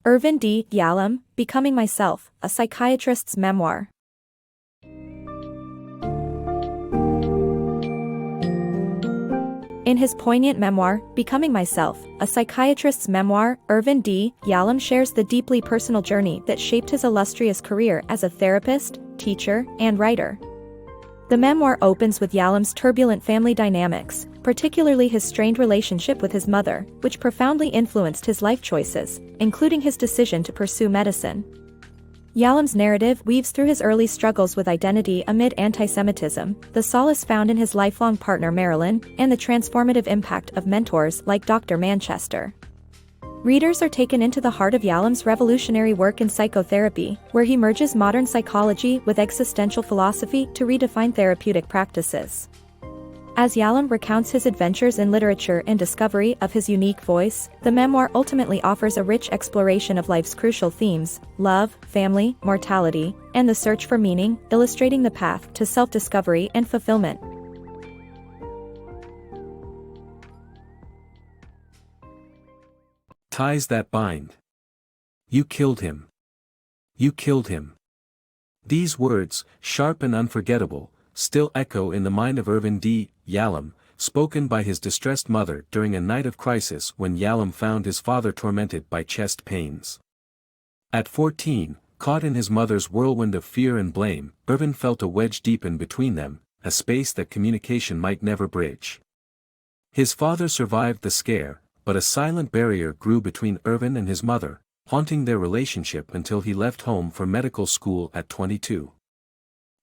Irvin D. Yalom, Becoming Myself, a Psychiatrist's Memoir. In his poignant memoir, Becoming Myself, a Psychiatrist's Memoir, Irvin D. Yalom shares the deeply personal journey that shaped his illustrious career as a therapist, teacher, and writer. The memoir opens with Yalom's turbulent family dynamics, particularly his strained relationship with his mother, which profoundly influenced his life choices, including his decision to pursue medicine. Yalom's narrative weaves through his early struggles with identity amid anti-Semitism, the solace found in his lifelong partner Marilyn, and the transformative impact of mentors like Dr. Manchester. Readers are taken into the heart of Yalom's revolutionary work in psychotherapy, where he merges modern psychology with existential philosophy to redefine therapeutic practices. As Yalom recounts his adventures in literature and discovery of his unique voice, the memoir ultimately offers a rich exploration of life's crucial themes: love, family, mortality, and the search for meaning, illustrating the path to self-discovery and fulfillment. Ties that bind. You killed him. You killed him. These words, sharp and unforgettable, still echo in the mind of Irvin D. Yalom, spoken by his distressed mother during a night of crisis when Yalom found his father tormented by chest pains. At 14, caught in his mother's whirlwind of fear and blame, Irvin felt a wedge deepen between them, a space that communication might never bridge. His father survived the scare, but a silent barrier grew between Irvin and his mother, haunting their relationship until he left home for medical school at 22.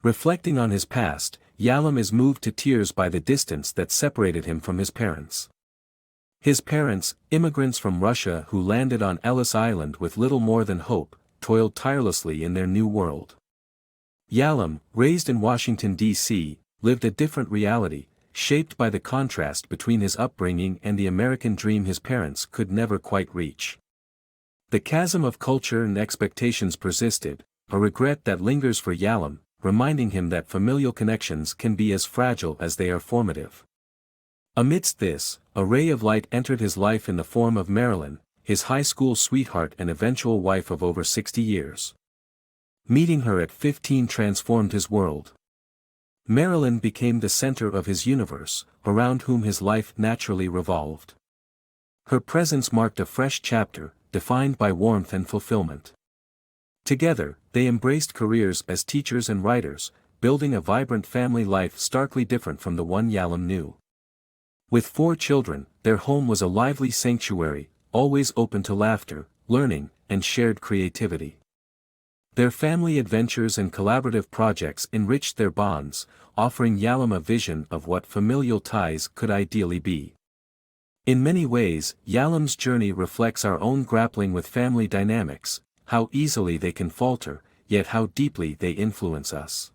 Reflecting on his past, Yalom is moved to tears by the distance that separated him from his parents. His parents, immigrants from Russia who landed on Ellis Island with little more than hope, toiled tirelessly in their new world. Yalom, raised in Washington, D.C., lived a different reality, shaped by the contrast between his upbringing and the American dream his parents could never quite reach. The chasm of culture and expectations persisted, a regret that lingers for Yalom, reminding him that familial connections can be as fragile as they are formative. Amidst this, a ray of light entered his life in the form of Marilyn, his high school sweetheart and eventual wife of over 60 years. Meeting her at 15 transformed his world. Marilyn became the center of his universe, around whom his life naturally revolved. Her presence marked a fresh chapter, defined by warmth and fulfillment. Together, they embraced careers as teachers and writers, building a vibrant family life starkly different from the one Yalom knew. With 4 children, their home was a lively sanctuary, always open to laughter, learning, and shared creativity. Their family adventures and collaborative projects enriched their bonds, offering Yalom a vision of what familial ties could ideally be. In many ways, Yalom's journey reflects our own grappling with family dynamics, how easily they can falter, yet how deeply they influence us.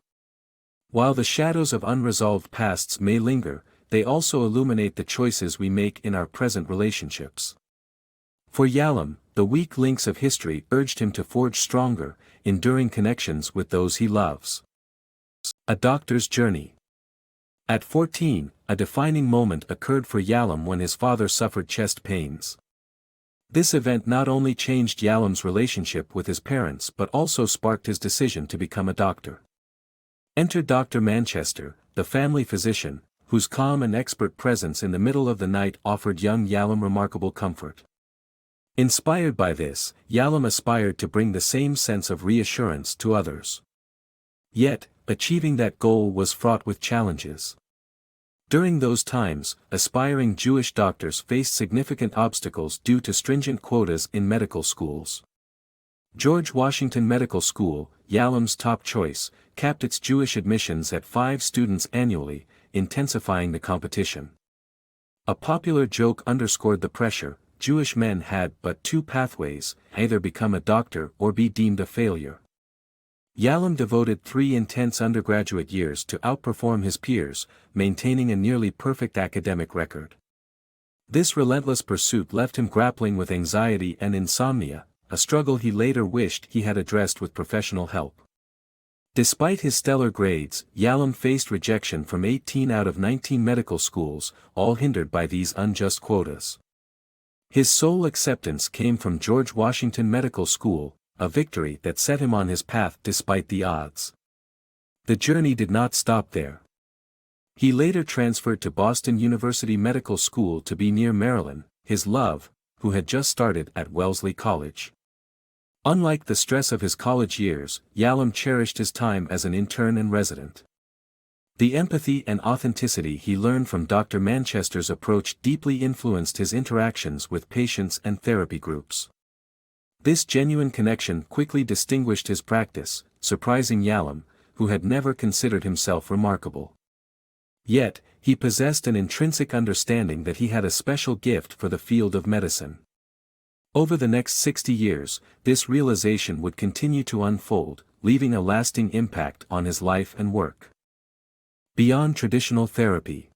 While the shadows of unresolved pasts may linger, they also illuminate the choices we make in our present relationships. For Yalom, the weak links of history urged him to forge stronger, enduring connections with those he loves. A doctor's journey. At 14, a defining moment occurred for Yalom when his father suffered chest pains. This event not only changed Yalom's relationship with his parents but also sparked his decision to become a doctor. Enter Dr. Manchester, the family physician, whose calm and expert presence in the middle of the night offered young Yalom remarkable comfort. Inspired by this, Yalom aspired to bring the same sense of reassurance to others. Yet, achieving that goal was fraught with challenges. During those times, aspiring Jewish doctors faced significant obstacles due to stringent quotas in medical schools. George Washington Medical School, Yalom's top choice, capped its Jewish admissions at 5 students annually, intensifying the competition. A popular joke underscored the pressure: Jewish men had but 2 pathways, either become a doctor or be deemed a failure. Yalom devoted 3 intense undergraduate years to outperform his peers, maintaining a nearly perfect academic record. This relentless pursuit left him grappling with anxiety and insomnia, a struggle he later wished he had addressed with professional help. Despite his stellar grades, Yalom faced rejection from 18 out of 19 medical schools, all hindered by these unjust quotas. His sole acceptance came from George Washington Medical School, a victory that set him on his path despite the odds. The journey did not stop there. He later transferred to Boston University Medical School to be near Marilyn, his love, who had just started at Wellesley College. Unlike the stress of his college years, Yalom cherished his time as an intern and resident. The empathy and authenticity he learned from Dr. Manchester's approach deeply influenced his interactions with patients and therapy groups. This genuine connection quickly distinguished his practice, surprising Yalom, who had never considered himself remarkable. Yet, he possessed an intrinsic understanding that he had a special gift for the field of medicine. Over the next 60 years, this realization would continue to unfold, leaving a lasting impact on his life and work. Beyond traditional therapy.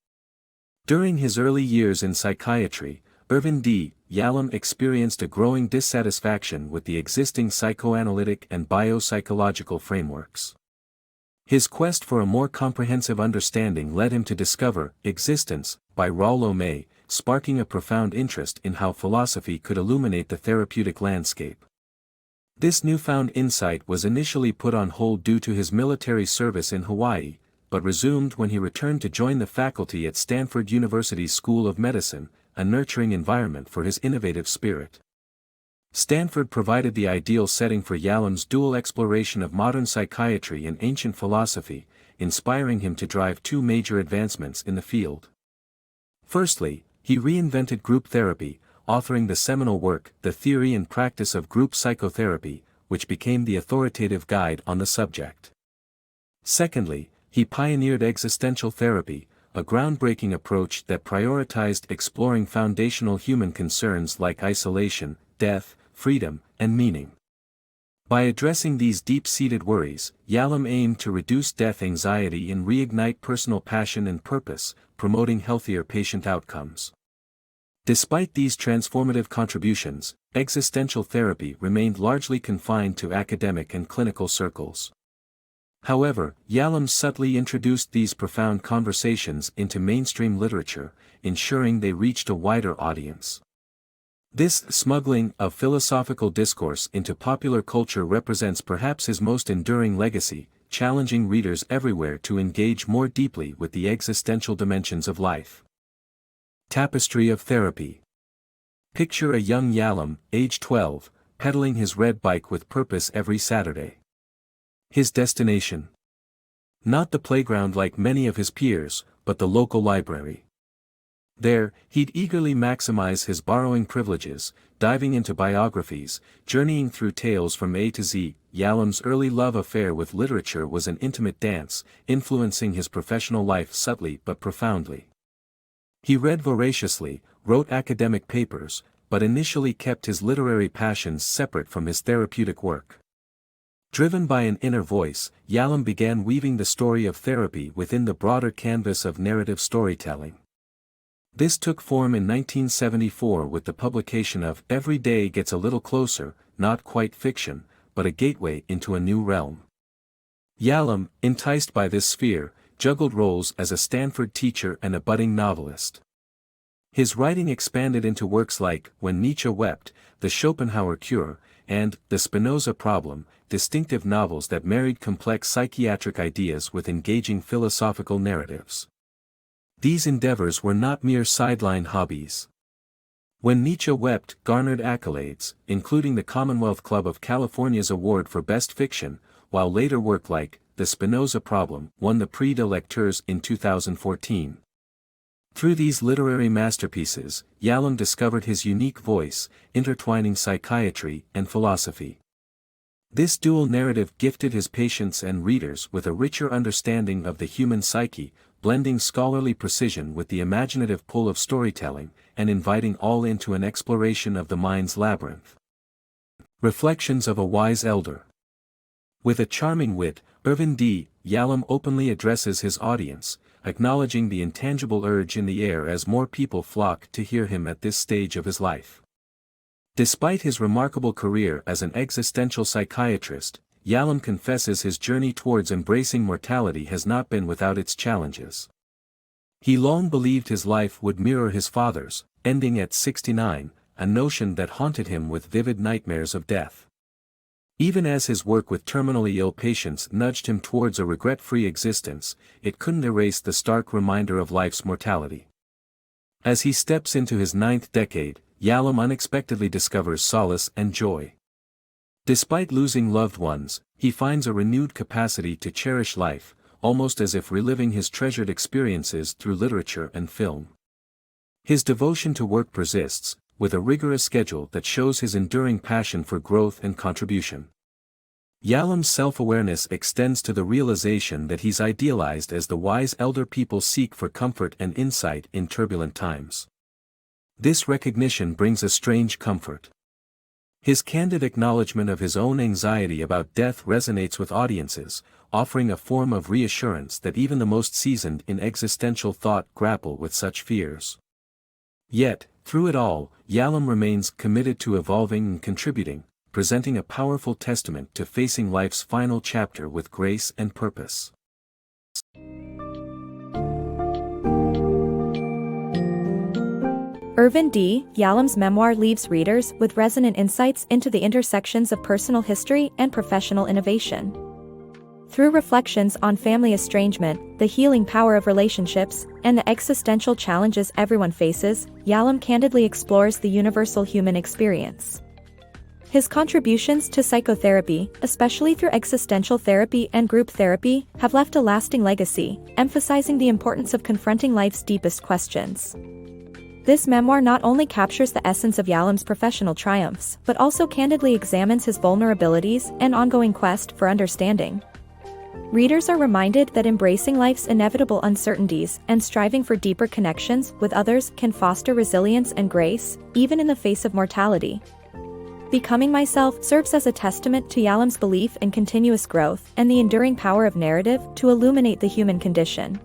During his early years in psychiatry, Irvin D. Yalom experienced a growing dissatisfaction with the existing psychoanalytic and biopsychological frameworks. His quest for a more comprehensive understanding led him to discover Existence, by Rollo May, sparking a profound interest in how philosophy could illuminate the therapeutic landscape. This newfound insight was initially put on hold due to his military service in Hawaii, but resumed when he returned to join the faculty at Stanford University's School of Medicine, a nurturing environment for his innovative spirit. Stanford provided the ideal setting for Yalom's dual exploration of modern psychiatry and ancient philosophy, inspiring him to drive two major advancements in the field. Firstly, he reinvented group therapy, authoring the seminal work, The Theory and Practice of Group Psychotherapy, which became the authoritative guide on the subject. Secondly, he pioneered existential therapy, a groundbreaking approach that prioritized exploring foundational human concerns like isolation, death, freedom, and meaning. By addressing these deep-seated worries, Yalom aimed to reduce death anxiety and reignite personal passion and purpose, promoting healthier patient outcomes. Despite these transformative contributions, existential therapy remained largely confined to academic and clinical circles. However, Yalom subtly introduced these profound conversations into mainstream literature, ensuring they reached a wider audience. This smuggling of philosophical discourse into popular culture represents perhaps his most enduring legacy, challenging readers everywhere to engage more deeply with the existential dimensions of life. Tapestry of Therapy. Picture a young Yalom, age 12, pedaling his red bike with purpose every Saturday. His destination? Not the playground like many of his peers, but the local library. There, he'd eagerly maximize his borrowing privileges, diving into biographies, journeying through tales from A to Z. Yalom's early love affair with literature was an intimate dance, influencing his professional life subtly but profoundly. He read voraciously, wrote academic papers, but initially kept his literary passions separate from his therapeutic work. Driven by an inner voice, Yalom began weaving the story of therapy within the broader canvas of narrative storytelling. This took form in 1974 with the publication of Every Day Gets a Little Closer, not quite fiction, but a gateway into a new realm. Yalom, enticed by this sphere, juggled roles as a Stanford teacher and a budding novelist. His writing expanded into works like When Nietzsche Wept, The Schopenhauer Cure, and The Spinoza Problem, distinctive novels that married complex psychiatric ideas with engaging philosophical narratives. These endeavors were not mere sideline hobbies. When Nietzsche Wept garnered accolades, including the Commonwealth Club of California's award for Best Fiction, while later work like The Spinoza Problem won the Prix de Lecteurs in 2014. Through these literary masterpieces, Yalom discovered his unique voice, intertwining psychiatry and philosophy. This dual narrative gifted his patients and readers with a richer understanding of the human psyche, blending scholarly precision with the imaginative pull of storytelling, and inviting all into an exploration of the mind's labyrinth. Reflections of a Wise Elder. With a charming wit, Irvin D. Yalom openly addresses his audience, acknowledging the intangible urge in the air as more people flock to hear him at this stage of his life. Despite his remarkable career as an existential psychiatrist, Yalom confesses his journey towards embracing mortality has not been without its challenges. He long believed his life would mirror his father's, ending at 69, a notion that haunted him with vivid nightmares of death. Even as his work with terminally ill patients nudged him towards a regret-free existence, it couldn't erase the stark reminder of life's mortality. As he steps into his 9th decade, Yalom unexpectedly discovers solace and joy. Despite losing loved ones, he finds a renewed capacity to cherish life, almost as if reliving his treasured experiences through literature and film. His devotion to work persists, with a rigorous schedule that shows his enduring passion for growth and contribution. Yalom's self-awareness extends to the realization that he's idealized as the wise elder people seek for comfort and insight in turbulent times. This recognition brings a strange comfort. His candid acknowledgement of his own anxiety about death resonates with audiences, offering a form of reassurance that even the most seasoned in existential thought grapple with such fears. Yet, through it all, Yalom remains committed to evolving and contributing, presenting a powerful testament to facing life's final chapter with grace and purpose. Irvin D. Yalom's memoir leaves readers with resonant insights into the intersections of personal history and professional innovation. Through reflections on family estrangement, the healing power of relationships, and the existential challenges everyone faces, Yalom candidly explores the universal human experience. His contributions to psychotherapy, especially through existential therapy and group therapy, have left a lasting legacy, emphasizing the importance of confronting life's deepest questions. This memoir not only captures the essence of Yalom's professional triumphs, but also candidly examines his vulnerabilities and ongoing quest for understanding. Readers are reminded that embracing life's inevitable uncertainties and striving for deeper connections with others can foster resilience and grace, even in the face of mortality. Becoming Myself serves as a testament to Yalom's belief in continuous growth and the enduring power of narrative to illuminate the human condition.